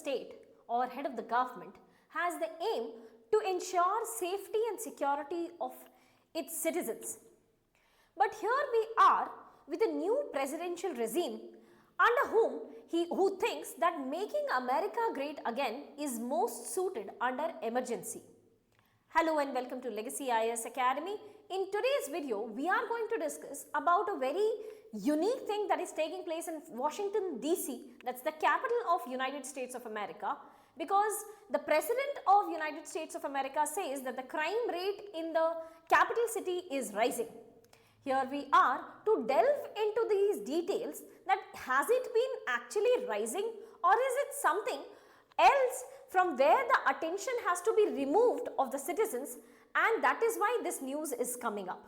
state or head of the government has the aim to ensure safety and security of its citizens. But here we are with a new presidential regime under who thinks that making America great again is most suited under emergency. Hello and welcome to Legacy IAS Academy. In today's video, we are going to discuss about a very unique thing that is taking place in Washington DC, that's the capital of United States of America, because the President of United States of America says that the crime rate in the capital city is rising. Here we are to delve into these details, that has it been actually rising or is it something else from where the attention has to be removed of the citizens, and that is why this news is coming up.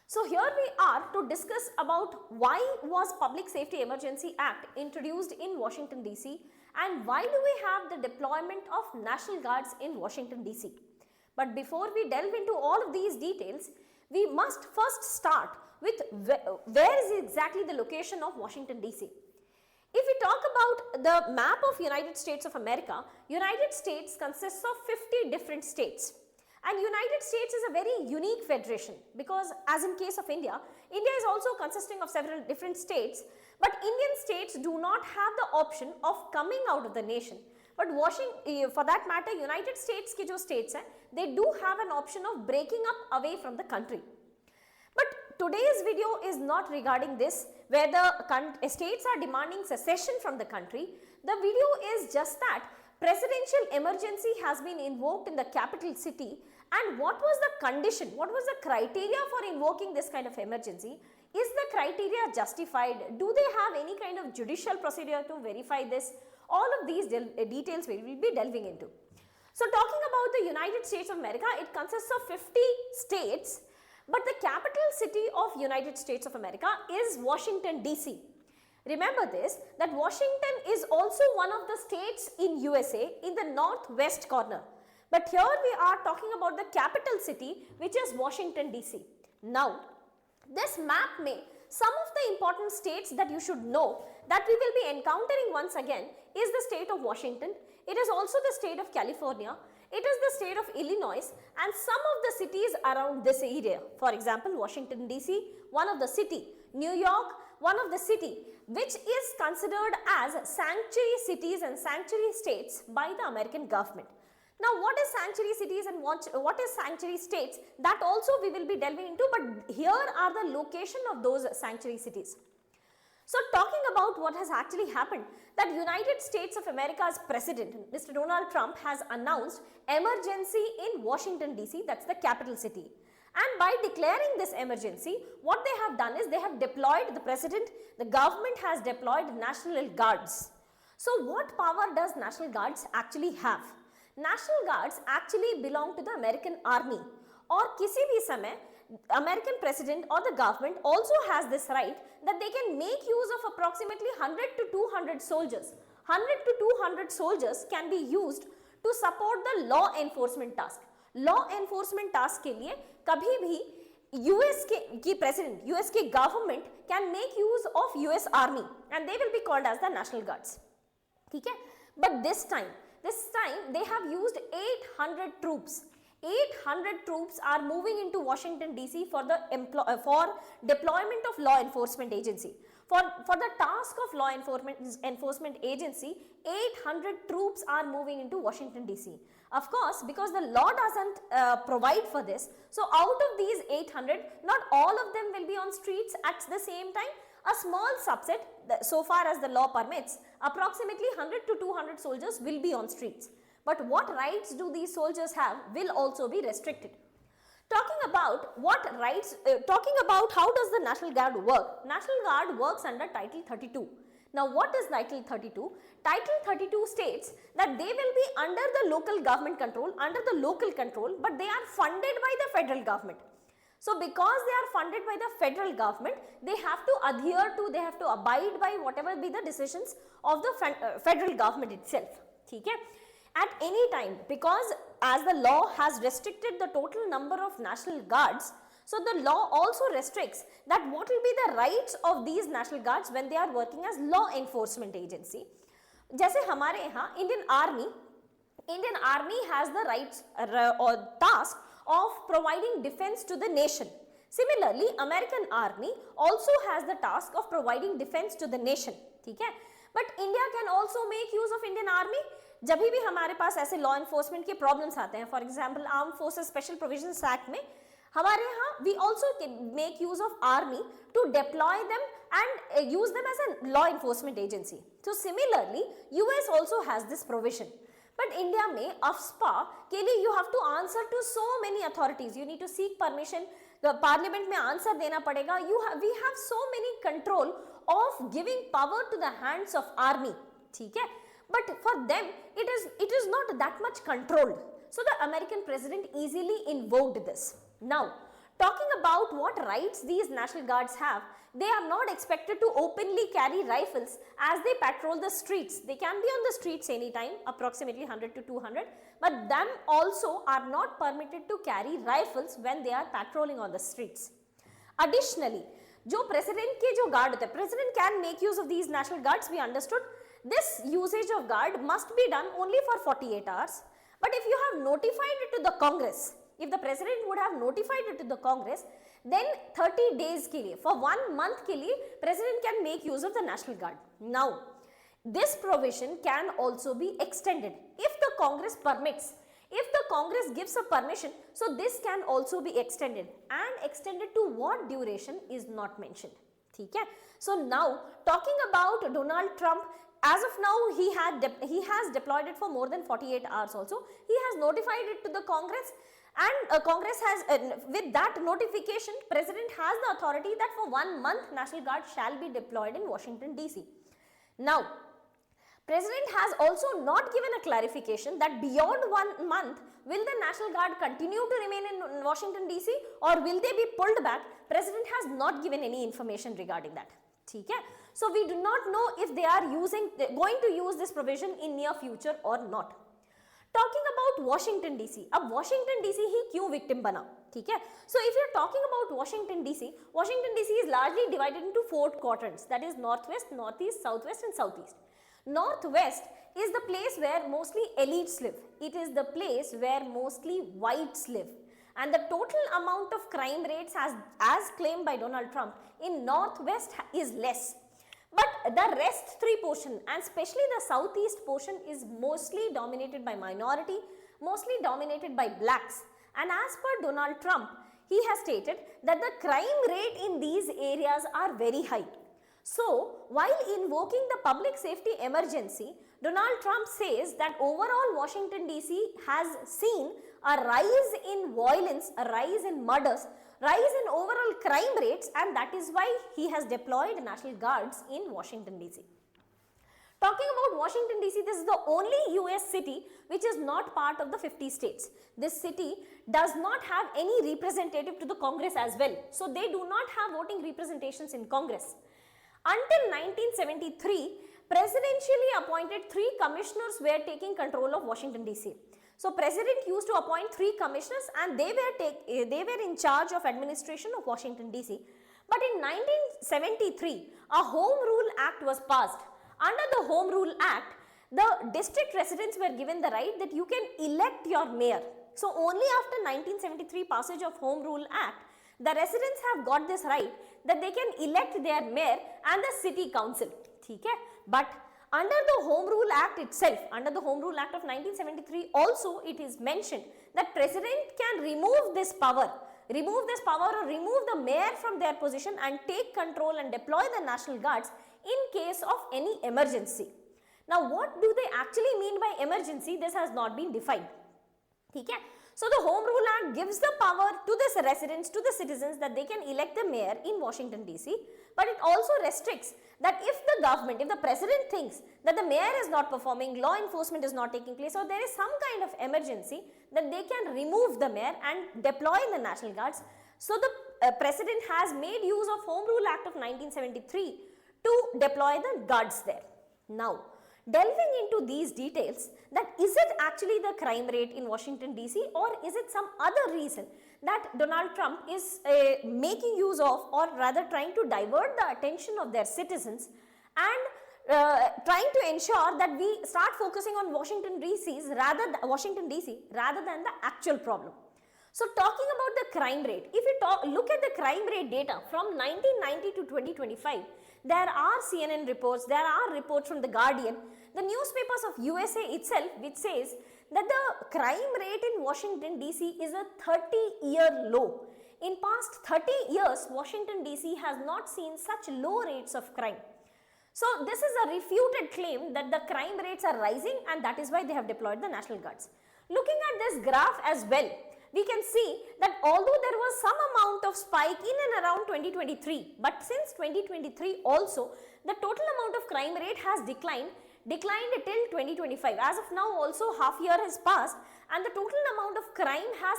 So here we are to discuss about why was Public Safety Emergency Act introduced in Washington DC and why do we have the deployment of National Guards in Washington DC. But before we delve into all of these details, we must first start with where is exactly the location of Washington DC. If we talk about the map of United States of America, United States consists of 50 different states. And United States is a very unique federation because, as in case of India, India is also consisting of several different states, but Indian states do not have the option of coming out of the nation. But for that matter, United States ke jo states hai, they do have an option of breaking up away from the country. But today's video is not regarding this, where the states are demanding secession from the country. The video is just that presidential emergency has been invoked in the capital city, and what was the condition, what was the criteria for invoking this kind of emergency? Is the criteria justified? Do they have any kind of judicial procedure to verify this? All of these details we will be delving into. So talking about the United States of America, it consists of 50 states, but the capital city of United States of America is Washington DC. Remember this, that Washington is also one of the states in USA in the northwest corner. But here we are talking about the capital city, which is Washington DC. Now, this map may, some of the important states that you should know that we will be encountering once again is the state of Washington. It is also the state of California. It is the state of Illinois and some of the cities around this area. For example, Washington DC, one of the city, New York, one of the city, which is considered as sanctuary cities and sanctuary states by the American government. Now, what is sanctuary cities and what is sanctuary states? That also we will be delving into, but here are the location of those sanctuary cities. So, talking about what has actually happened, that United States of America's president, Mr. Donald Trump, has announced emergency in Washington DC, that's the capital city. And by declaring this emergency, what they have done is they have deployed the president, the government has deployed National Guards. So, what power does National Guards actually have? National Guards actually belong to the American Army, or kisi bhi samay American president or the government also has this right that they can make use of approximately 100 to 200 soldiers. 100 to 200 soldiers can be used to support the law enforcement task. Law enforcement task ke liye kabhi bhi US ki president, US ki government can make use of US Army and they will be called as the National Guards. Okay? But this time they have used 800 troops. 800 troops are moving into Washington DC for the deployment of law enforcement agency. For the task of law enforcement agency, 800 troops are moving into Washington DC. Of course, because the law doesn't provide for this, so out of these 800, not all of them will be on streets at the same time. A small subset, so far as the law permits, approximately 100 to 200 soldiers will be on streets. But what rights do these soldiers have will also be restricted. Talking about what rights, talking about how does the National Guard work? National Guard works under Title 32. Now, what is Title 32? Title 32 states that they will be under the local government control, but they are funded by the federal government. So, because they are funded by the federal government, they have to abide by whatever be the decisions of the federal government itself. Okay? At any time, because as the law has restricted the total number of National Guards, so the law also restricts that what will be the rights of these National Guards when they are working as law enforcement agency. जैसे हमारे यहाँ Indian Army has the rights or task of providing defense to the nation. Similarly, American Army also has the task of providing defense to the nation. ठीक है? But India can also make use of Indian Army जब भी हमारे पास ऐसे law enforcement के problems आते हैं. For example arm forces special provisions act में हमारे यहाँ we also make use of army to deploy them and use them as a law enforcement agency. So similarly, US also has this provision. But India में AFSPA के लिए you have to answer to so many authorities. You need to seek permission. The parliament में answer देना पड़ेगा. We have so many control of giving power to the hands of army. ठीक है? But for them, it is not that much controlled. So the American president easily invoked this. Now, talking about what rights these National Guards have, they are not expected to openly carry rifles as they patrol the streets. They can be on the streets anytime, approximately 100 to 200, but them also are not permitted to carry rifles when they are patrolling on the streets. Additionally, जो president के जो guard होते हैं, president can make use of these National Guards, we understood. This usage of guard must be done only for 48 hours. But if you have notified it to the Congress, if the president would have notified it to the Congress, then 30 days के लिए, for 1 month के लिए, president can make use of the National Guard. Now, this provision can also be extended if the Congress permits. If the Congress gives a permission, so this can also be extended, and extended to what duration is not mentioned. ठीक है? So now, talking about Donald Trump, as of now he has deployed it for more than 48 hours also. He has notified it to the Congress, and Congress has with that notification, president has the authority that for 1 month National Guard shall be deployed in Washington DC. Now, president has also not given a clarification that beyond 1 month will the National Guard continue to remain in Washington DC or will they be pulled back. President has not given any information regarding that. ठीक है? So we do not know if they are going to use this provision in near future or not. Talking about Washington DC, अब Washington DC ही क्यों victim बना? ठीक है? So if you are talking about Washington DC is largely divided into 4 quadrants, that is northwest, northeast, southwest and southeast. Northwest is the place where mostly elites live. It is the place where mostly whites live. And the total amount of crime rates as claimed by Donald Trump in Northwest is less. But the rest 3 portion, and especially the southeast portion, is mostly dominated by minority, mostly dominated by blacks. And as per Donald Trump, he has stated that the crime rate in these areas are very high. So, while invoking the public safety emergency, Donald Trump says that overall Washington DC has seen a rise in violence, a rise in murders, rise in overall crime rates, and that is why he has deployed National Guards in Washington DC. Talking about Washington DC, this is the only US city which is not part of the 50 states. This city does not have any representative to the Congress as well. So they do not have voting representations in Congress. Until 1973, presidentially appointed 3 commissioners were taking control of Washington DC. So president used to appoint 3 commissioners and they were in charge of administration of Washington DC. But in 1973, a Home Rule Act was passed. Under the Home Rule Act, the district residents were given the right that you can elect your mayor. So only after 1973 passage of Home Rule Act, the residents have got this right that they can elect their mayor and the city council. ठीक है? But under the Home Rule Act itself, under the Home Rule Act of 1973 also it is mentioned that president can remove this power or remove the mayor from their position and take control and deploy the National Guards in case of any emergency. Now what do they actually mean by emergency? This has not been defined. ठीक है? So the Home Rule Act gives the power to the residents, to the citizens, that they can elect the mayor in Washington DC, but it also restricts that if the government, if the president thinks that the mayor is not performing, law enforcement is not taking place, or there is some kind of emergency, then they can remove the mayor and deploy the National Guards. So the president has made use of Home Rule Act of 1973 to deploy the guards there. Now, delving into these details, that is it actually the crime rate in Washington DC or is it some other reason that Donald Trump is making use of, or rather trying to divert the attention of their citizens and trying to ensure that we start focusing on Washington DC rather than the actual problem. So talking about the crime rate, if you look at the crime rate data from 1990 to 2025, there are CNN reports, there are reports from The Guardian, the newspapers of USA itself, which says that the crime rate in Washington DC is a 30-year low. In past 30 years, Washington DC has not seen such low rates of crime. So this is a refuted claim that the crime rates are rising, and that is why they have deployed the National Guards. Looking at this graph as well, we can see that although there was some amount of spike in and around 2023, but since 2023 also, the total amount of crime rate has declined till 2025. As of now also half year has passed and the total amount of crime has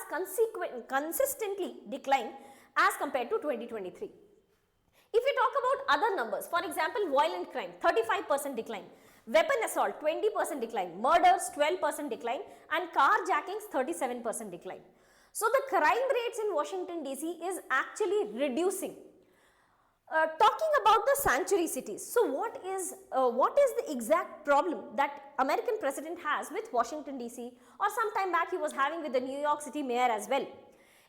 consistently declined as compared to 2023. If we talk about other numbers, for example, violent crime, 35% decline, weapon assault, 20% decline, murders, 12% decline, and carjackings, 37% decline. So the crime rates in Washington DC is actually reducing. Talking about the sanctuary cities, so what is the exact problem that American president has with Washington DC, or some time back he was having with the New York City mayor as well?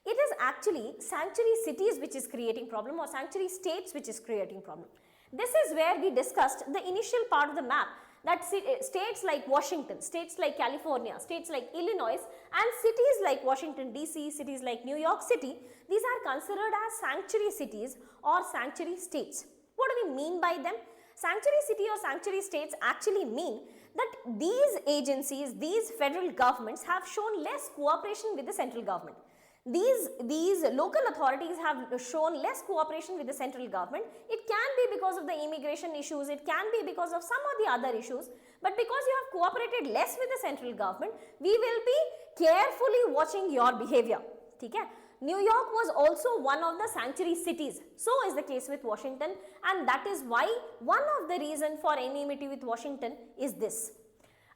It is actually sanctuary cities which is creating problem, or sanctuary states which is creating problem. This is where we discussed the initial part of the map, that states like Washington, states like California, states like Illinois, and cities like Washington DC, cities like New York City, these are considered as sanctuary cities or sanctuary states. What do we mean by them? Sanctuary city or sanctuary states actually mean that these agencies, these federal governments have shown less cooperation with the central government. These local authorities have shown less cooperation with the central government. It can be because of the immigration issues, it can be because of some of the other issues, but because you have cooperated less with the central government, we will be carefully watching your behavior. Okay? New York was also one of the sanctuary cities. So is the case with Washington, and that is why one of the reason for enmity with Washington is this.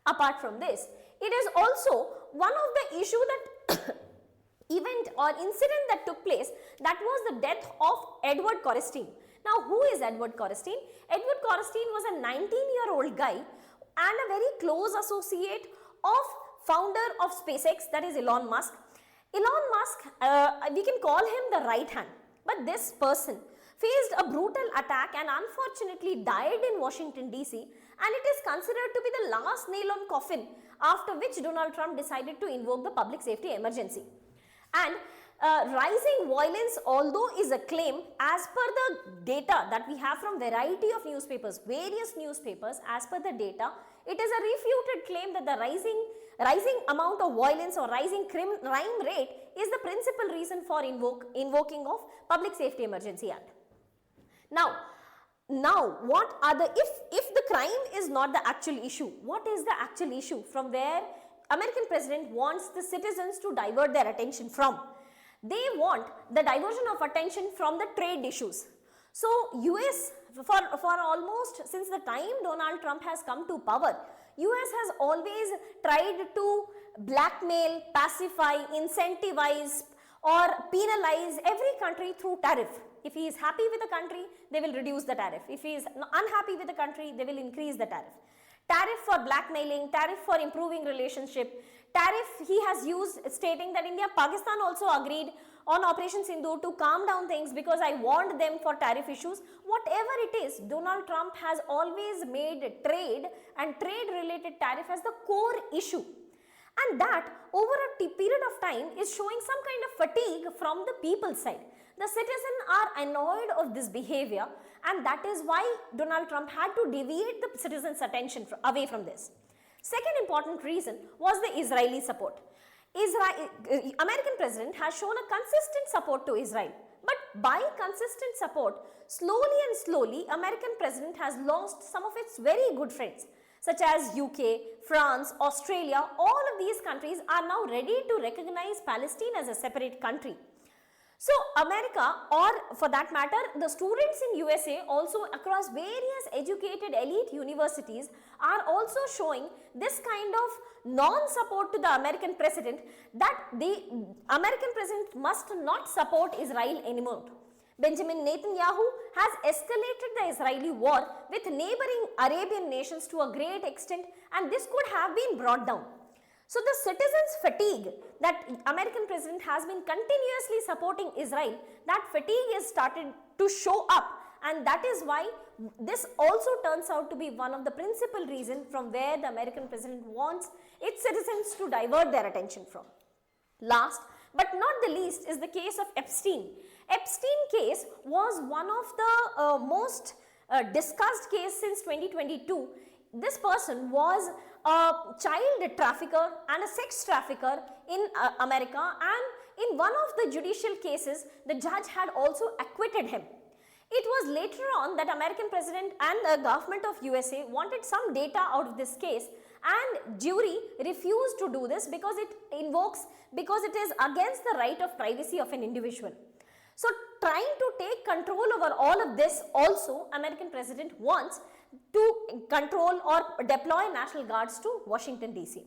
Apart from this, it is also one of the issue that event or incident that took place, that was the death of Edward Corristine. Now, who is Edward Corristine? Edward Corristine was a 19-year-old guy and a very close associate of founder of SpaceX, that is Elon Musk. Elon Musk, we can call him the right hand, but this person faced a brutal attack and unfortunately died in Washington DC, and it is considered to be the last nail on coffin, after which Donald Trump decided to invoke the public safety emergency. And rising violence, although is a claim, as per the data that we have from variety of newspapers, various newspapers, as per the data, it is a refuted claim that the rising amount of violence or rising crime rate is the principal reason for invoking of Public Safety Emergency Act. Now what are the, if the crime is not the actual issue, what is the actual issue from where American president wants the citizens to divert their attention from? They want the diversion of attention from the trade issues. So US, for almost since the time Donald Trump has come to power, US has always tried to blackmail, pacify, incentivize or penalize every country through tariff. If he is happy with the country, they will reduce the tariff. If he is unhappy with the country, they will increase the tariff. Tariff for blackmailing, tariff for improving relationship, tariff he has used stating that Pakistan also agreed on Operation Sindoor to calm down things because I warned them for tariff issues. Whatever it is, Donald Trump has always made trade and trade related tariff as the core issue. And that over a period of time is showing some kind of fatigue from the people's side. The citizens are annoyed of this behavior, and that is why Donald Trump had to deviate the citizens' attention away from this. Second important reason was the Israeli support. American president has shown a consistent support to Israel, but by consistent support, slowly American president has lost some of its very good friends, such as UK, France, Australia. All of these countries are now ready to recognize Palestine as a separate country. So America, or for that matter, the students in USA also across various educated elite universities are also showing this kind of non-support to the American president, that the American president must not support Israel anymore. Benjamin Netanyahu has escalated the Israeli war with neighboring Arabian nations to a great extent, and this could have been brought down. So the citizens' fatigue that American president has been continuously supporting Israel, that fatigue is started to show up, and that is why this also turns out to be one of the principal reasons from where the American president wants its citizens to divert their attention from. Last but not the least is the case of Epstein. Epstein case was one of the most discussed case since 2022. This person was a child trafficker and a sex trafficker in America, and in one of the judicial cases, the judge had also acquitted him. It was later on that American president and the government of USA wanted some data out of this case, and jury refused to do this because it is against the right of privacy of an individual. So trying to take control over all of this also, American president wants to control or deploy National Guards to Washington DC.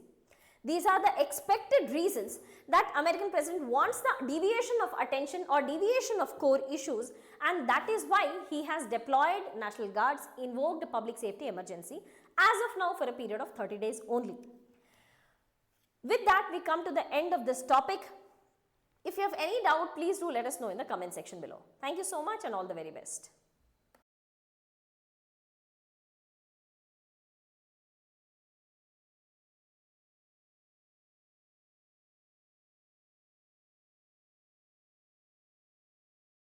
These are the expected reasons that American president wants the deviation of attention or deviation of core issues, and that is why he has deployed National Guards, invoked a public safety emergency as of now for a period of 30 days only. With that, we come to the end of this topic. If you have any doubt, please do let us know in the comment section below. Thank you so much and all the very best.